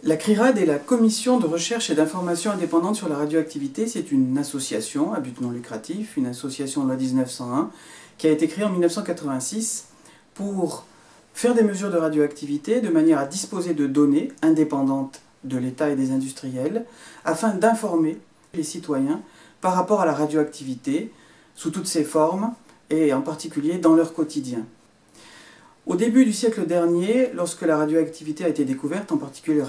La CRIRAD est la Commission de recherche et d'information indépendante sur la radioactivité. C'est une association à but non lucratif, une association de loi 1901, qui a été créée en 1986 pour faire des mesures de radioactivité de manière à disposer de données indépendantes de l'État et des industriels, afin d'informer les citoyens par rapport à la radioactivité, sous toutes ses formes, et en particulier dans leur quotidien. Au début du siècle dernier, lorsque la radioactivité a été découverte, en particulier le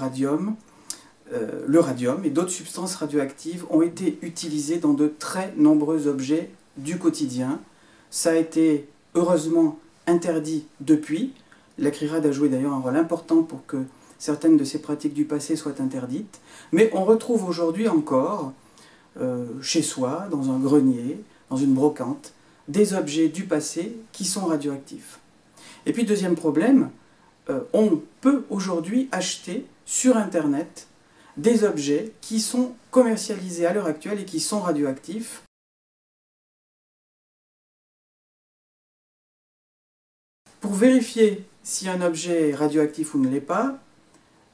radium et d'autres substances radioactives ont été utilisées dans de très nombreux objets du quotidien. Ça a été heureusement interdit depuis. La CRIRAD a joué d'ailleurs un rôle important pour que certaines de ces pratiques du passé soient interdites. Mais on retrouve aujourd'hui encore, chez soi, dans un grenier, dans une brocante, des objets du passé qui sont radioactifs. Et puis deuxième problème, on peut aujourd'hui acheter sur Internet des objets qui sont commercialisés à l'heure actuelle et qui sont radioactifs. Pour vérifier si un objet est radioactif ou ne l'est pas,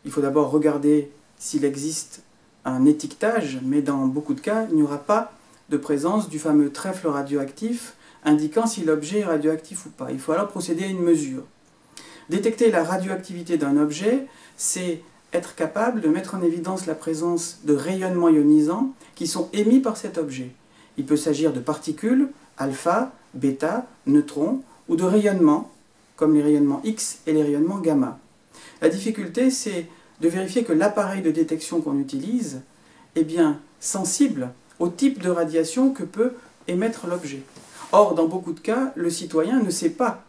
il faut d'abord regarder s'il existe un étiquetage, mais dans beaucoup de cas, il n'y aura pas de présence du fameux trèfle radioactif indiquant si l'objet est radioactif ou pas. Il faut alors procéder à une mesure. Détecter la radioactivité d'un objet, c'est être capable de mettre en évidence la présence de rayonnements ionisants qui sont émis par cet objet. Il peut s'agir de particules, alpha, bêta, neutrons, ou de rayonnements, comme les rayonnements X et les rayonnements gamma. La difficulté, c'est de vérifier que l'appareil de détection qu'on utilise est bien sensible au type de radiation que peut émettre l'objet. Or, dans beaucoup de cas, le citoyen ne sait pas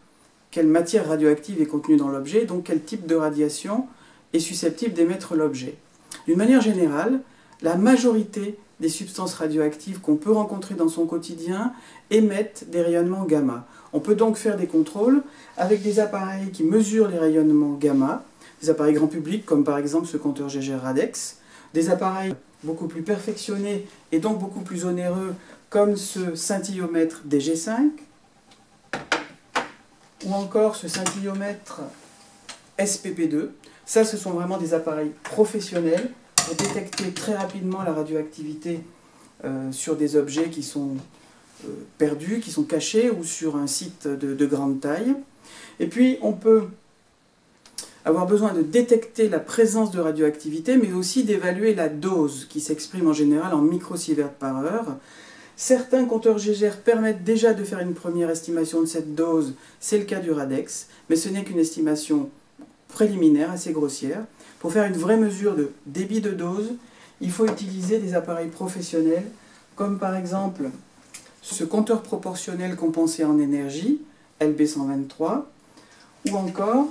quelle matière radioactive est contenue dans l'objet, donc quel type de radiation est susceptible d'émettre l'objet. D'une manière générale, la majorité des substances radioactives qu'on peut rencontrer dans son quotidien émettent des rayonnements gamma. On peut donc faire des contrôles avec des appareils qui mesurent les rayonnements gamma, des appareils grand public comme par exemple ce compteur Geiger Radex, des appareils beaucoup plus perfectionnés et donc beaucoup plus onéreux comme ce scintillomètre DG5, ou encore ce scintillomètre SPP2. Ça, ce sont vraiment des appareils professionnels pour détecter très rapidement la radioactivité sur des objets qui sont perdus, qui sont cachés, ou sur un site de grande taille. Et puis, on peut avoir besoin de détecter la présence de radioactivité, mais aussi d'évaluer la dose, qui s'exprime en général en microsieverts par heure. Certains compteurs Geiger permettent déjà de faire une première estimation de cette dose, c'est le cas du Radex, mais ce n'est qu'une estimation préliminaire, assez grossière. Pour faire une vraie mesure de débit de dose, il faut utiliser des appareils professionnels, comme par exemple ce compteur proportionnel compensé en énergie, LB123, ou encore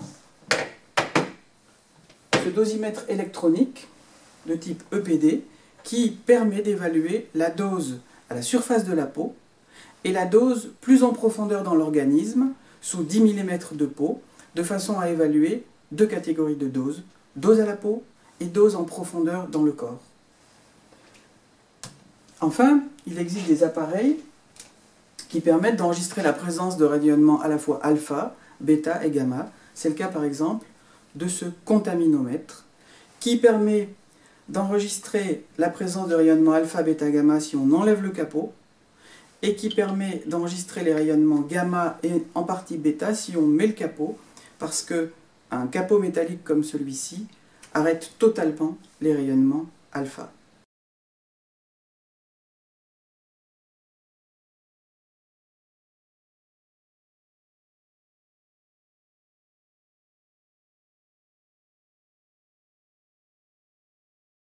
ce dosimètre électronique de type EPD, qui permet d'évaluer la dose à la surface de la peau et la dose plus en profondeur dans l'organisme, sous 10 mm de peau, de façon à évaluer deux catégories de doses, dose à la peau et dose en profondeur dans le corps. Enfin, il existe des appareils qui permettent d'enregistrer la présence de rayonnements à la fois alpha, bêta et gamma. C'est le cas par exemple de ce contaminomètre qui permet d'enregistrer la présence de rayonnements alpha, bêta, gamma si on enlève le capot, et qui permet d'enregistrer les rayonnements gamma et en partie bêta si on met le capot, parce qu'un capot métallique comme celui-ci arrête totalement les rayonnements alpha.